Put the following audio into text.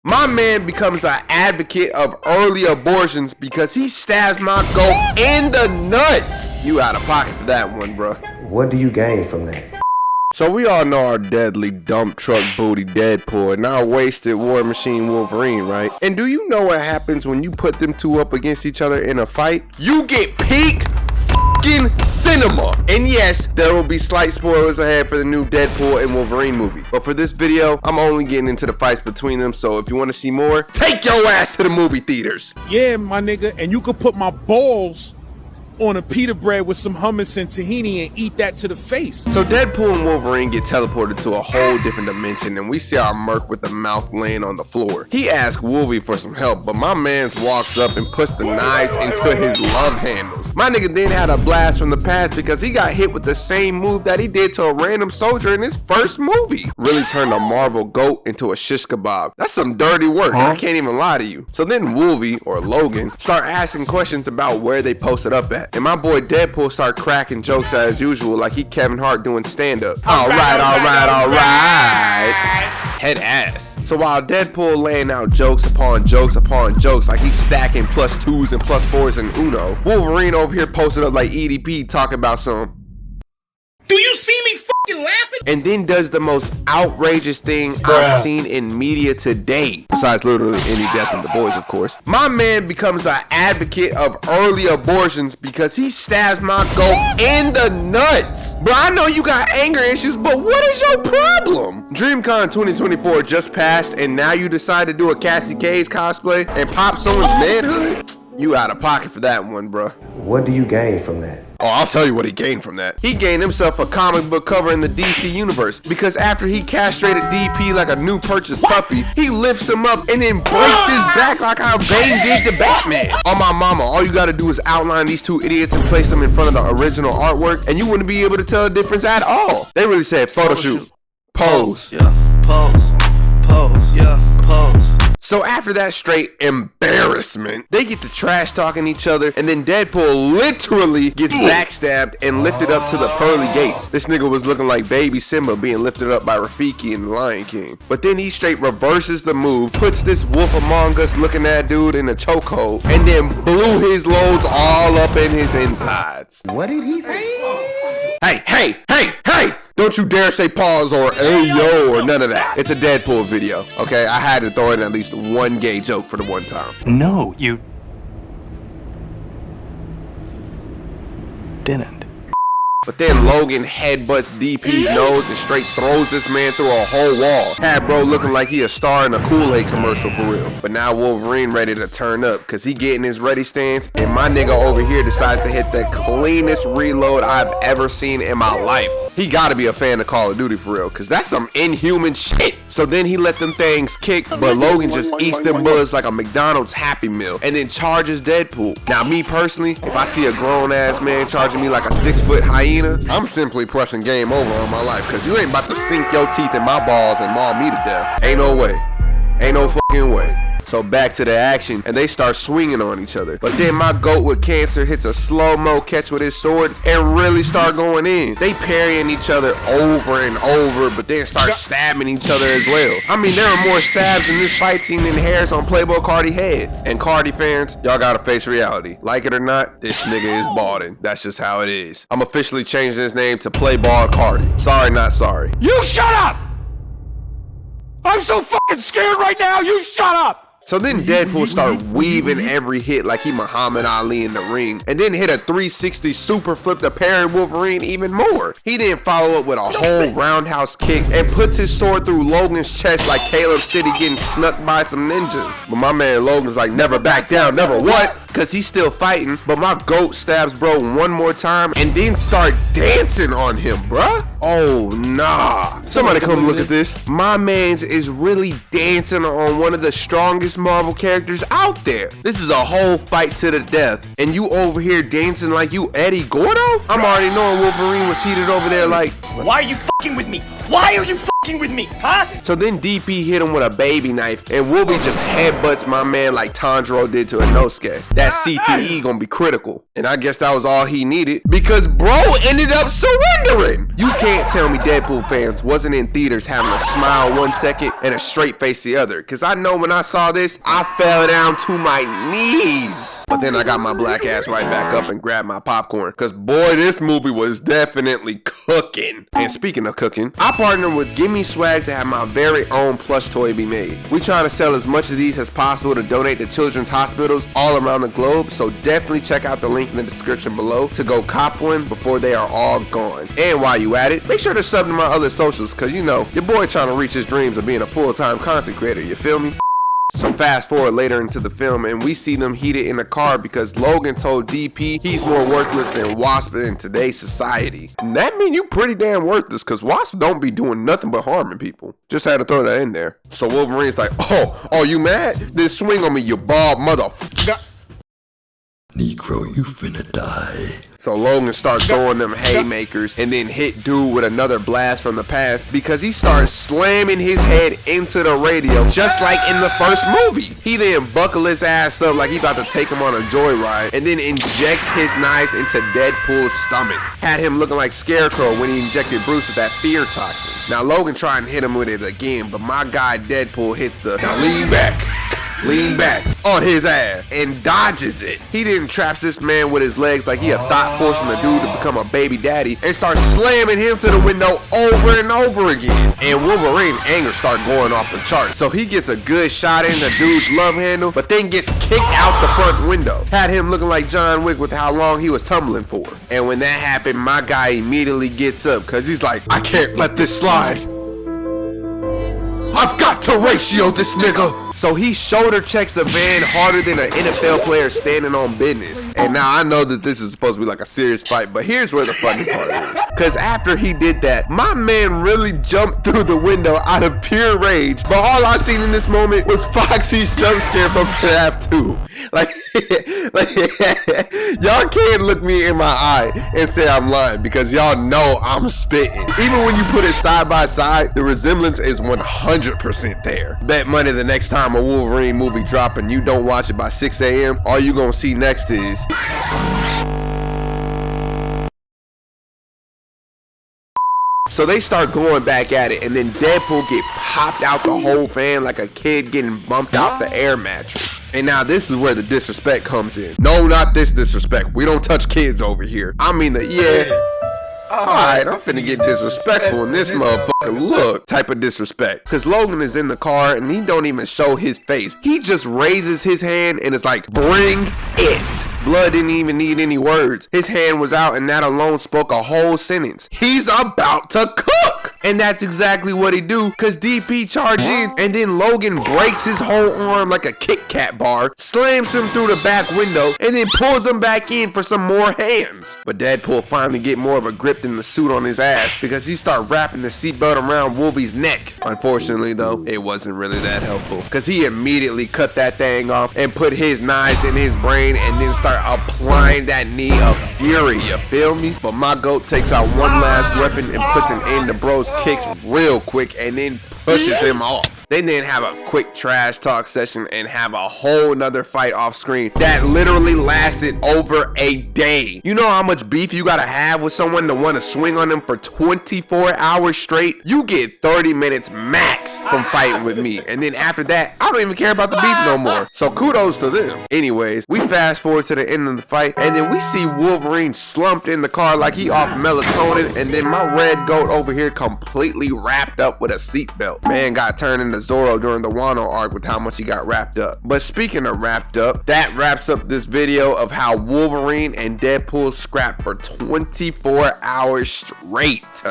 My man becomes an advocate of early abortions because he stabs my goat in the nuts. You out of pocket for that one, bro. What do you gain from that? So we all know our deadly dump truck booty Deadpool and our wasted war machine Wolverine, right? And do you know what happens when you put them two up against each other in a fight? You get peak fucking cinema. And yes, there will be slight spoilers ahead for the new Deadpool and Wolverine movie. But for this video, I'm only getting into the fights between them. So if you want to see more, take your ass to the movie theaters. Yeah, my nigga, and you could put my balls on a pita bread with some hummus and tahini and eat that to the face. So Deadpool and Wolverine get teleported to a whole different dimension and we see our merc with the mouth laying on the floor. He asks Wolvie for some help, but my mans walks up and puts the knives into his love handles. My nigga then had a blast from the past because he got hit with the same move that he did to a random soldier in his first movie. Really turned a Marvel goat into a shish kebab. That's some dirty work, I can't even lie to you. So then Wolvie, or Logan, start asking questions about where they posted up at. And my boy Deadpool start cracking jokes as usual like he Kevin Hart doing stand-up. Alright. Head ass. So while Deadpool laying out jokes upon jokes upon jokes like he's stacking +2s and +4s in Uno, Wolverine over here posted up like EDP talking about some. Do you see me fucking laughing? And then does the most outrageous thing I've seen in media today, besides literally any death in the boys, of course. My man becomes an advocate of early abortions because he stabs my goat in the nuts. Bro, I know you got anger issues, but what is your problem? DreamCon 2024 just passed, and now you decide to do a Cassie Cage cosplay and pop someone's manhood? You out of pocket for that one, bro. What do you gain from that? Oh, I'll tell you what he gained from that. He gained himself a comic book cover in the DC universe because after he castrated DP like a new purchased puppy, he lifts him up and then breaks his back like how Bane did to Batman. On my mama, all you gotta do is outline these two idiots and place them in front of the original artwork and you wouldn't be able to tell the difference at all. They really said photo shoot, pose. Yeah, pose, yeah, pose. So after that straight embarrassment, they get to trash talking each other and then Deadpool literally gets backstabbed and lifted up to the pearly gates. This nigga was looking like baby Simba being lifted up by Rafiki in The Lion King. But then he straight reverses the move, puts this Wolf Among Us looking at dude in a chokehold, and then blew his loads all up in his insides. What did he say? Hey! Don't you dare say pause or ayo or none of that. It's a Deadpool video, okay? I had to throw in at least one gay joke for the one time. No, you didn't. But then Logan headbutts DP's nose and straight throws this man through a whole wall. Had bro looking like he a star in a Kool-Aid commercial for real. But now Wolverine ready to turn up cause he getting his ready stance and my nigga over here decides to hit the cleanest reload I've ever seen in my life. He gotta be a fan of Call of Duty for real cause that's some inhuman shit. So then he let them things kick but Logan just eats them bullets like a McDonald's Happy Meal and then charges Deadpool. Now me personally, if I see a grown ass man charging me like a 6-foot hyena, I'm simply pressing game over on my life because you ain't about to sink your teeth in my balls and maul me to death. Ain't no way. Ain't no fucking way. So back to the action and they start swinging on each other. But then my goat with cancer hits a slow-mo catch with his sword and really start going in. They parrying each other over and over but then start stabbing each other as well. I mean there are more stabs in this fight scene than hairs on Playboy Cardi head. And Cardi fans, y'all gotta face reality. Like it or not, this nigga is balding. That's just how it is. I'm officially changing his name to Playball Cardi. Sorry, not sorry. You shut up! I'm so fucking scared right now, you shut up! So then Deadpool start weaving every hit like he Muhammad Ali in the ring and then hit a 360 super flip to parry Wolverine even more. He then follow up with a whole roundhouse kick and puts his sword through Logan's chest like Caleb City getting snuck by some ninjas. But my man Logan's like never back down, never what? Cause he's still fighting, but my goat stabs bro one more time and then start dancing on him, bruh. Oh nah. Somebody come look at this. My man's is really dancing on one of the strongest Marvel characters out there. This is a whole fight to the death and you over here dancing like you Eddie Gordo? I'm already knowing Wolverine was heated over there like, why are you fucking with me? Why are you fucking with me, huh? So then DP hit him with a baby knife and Wolvie just headbutts my man like Tanjiro did to Inosuke. That CTE gonna be critical. And I guess that was all he needed because bro ended up surrendering. You can't tell me Deadpool fans wasn't in theaters having a smile 1 second and a straight face the other. Cause I know when I saw this, I fell down to my knees. But then I got my black ass right back up and grabbed my popcorn. Cause boy, this movie was definitely cooking. And speaking of cooking, I partnered with Gimme Swag to have my very own plush toy be made. We trying to sell as much of these as possible to donate to children's hospitals all around the globe. So definitely check out the link in the description below to go cop one before they are all gone. And while you at it, make sure to sub to my other socials cause you know, your boy trying to reach his dreams of being a full-time content creator, you feel me? So fast forward later into the film and we see them heated in a car because Logan told DP he's more worthless than Wasp in today's society. And that mean you pretty damn worthless cause Wasp don't be doing nothing but harming people. Just had to throw that in there. So Wolverine's like, oh, you mad? Then swing on me, you bald motherfucker. Negro, you finna die. So Logan starts throwing them haymakers and then hit dude with another blast from the past because he starts slamming his head into the radio just like in the first movie. He then buckle his ass up like he about to take him on a joyride and then injects his knives into Deadpool's stomach. Had him looking like Scarecrow when he injected Bruce with that fear toxin. Now Logan tried and hit him with it again, but my guy Deadpool hits the now lean back on his ass and dodges it. He then traps this man with his legs like he a thought forcing a dude to become a baby daddy and starts slamming him to the window over and over again. And Wolverine anger start going off the charts. So he gets a good shot in the dude's love handle, but then gets kicked out the front window. Had him looking like John Wick with how long he was tumbling for. And when that happened, my guy immediately gets up because he's like, I can't let this slide. I've got to ratio this nigga. So he shoulder checks the van harder than an NFL player standing on business. And now I know that this is supposed to be like a serious fight, but here's where the funny part is. Cause after he did that, my man really jumped through the window out of pure rage. But all I seen in this moment was Foxy's jump scare from FNAF 2. Like y'all can't look me in my eye and say I'm lying because y'all know I'm spitting. Even when you put it side by side, the resemblance is 100% there. Bet money the next time a Wolverine movie drop and you don't watch it by 6 a.m., all you gonna see next is so they start going back at it and then Deadpool get popped out the whole fan like a kid getting bumped out the air mattress. And now this is where the disrespect comes in. No, not this disrespect. We don't touch kids over here. I mean alright, I'm finna get disrespectful in this motherfucker look type of disrespect. Cause Logan is in the car and he don't even show his face. He just raises his hand and it's like, bring it. Blood didn't even need any words. His hand was out and that alone spoke a whole sentence. He's about to cook. And that's exactly what he do, cause DP charge in and then Logan breaks his whole arm like a Kit Kat bar, slams him through the back window, and then pulls him back in for some more hands. But Deadpool finally get more of a grip than the suit on his ass because he start wrapping the seatbelt around Wolvie's neck. Unfortunately though, it wasn't really that helpful cause he immediately cut that thing off and put his knives in his brain and then start applying that knee of fury, you feel me? But my goat takes out one last weapon and puts an end to bro's kicks real quick and then pushes him off. They then have a quick trash talk session and have a whole nother fight off screen that literally lasted over a day. You know how much beef you gotta have with someone to want to swing on them for 24 hours straight? You get 30 minutes max from fighting with me. And then after that, I don't even care about the beef no more. So kudos to them. Anyways, we fast forward to the end of the fight and then we see Wolverine slumped in the car like he off melatonin and then my red goat over here completely wrapped up with a seatbelt. Man got turned into Zorro during the Wano arc with how much he got wrapped up. But speaking of wrapped up, that wraps up this video of how Wolverine and Deadpool scrapped for 24 hours straight.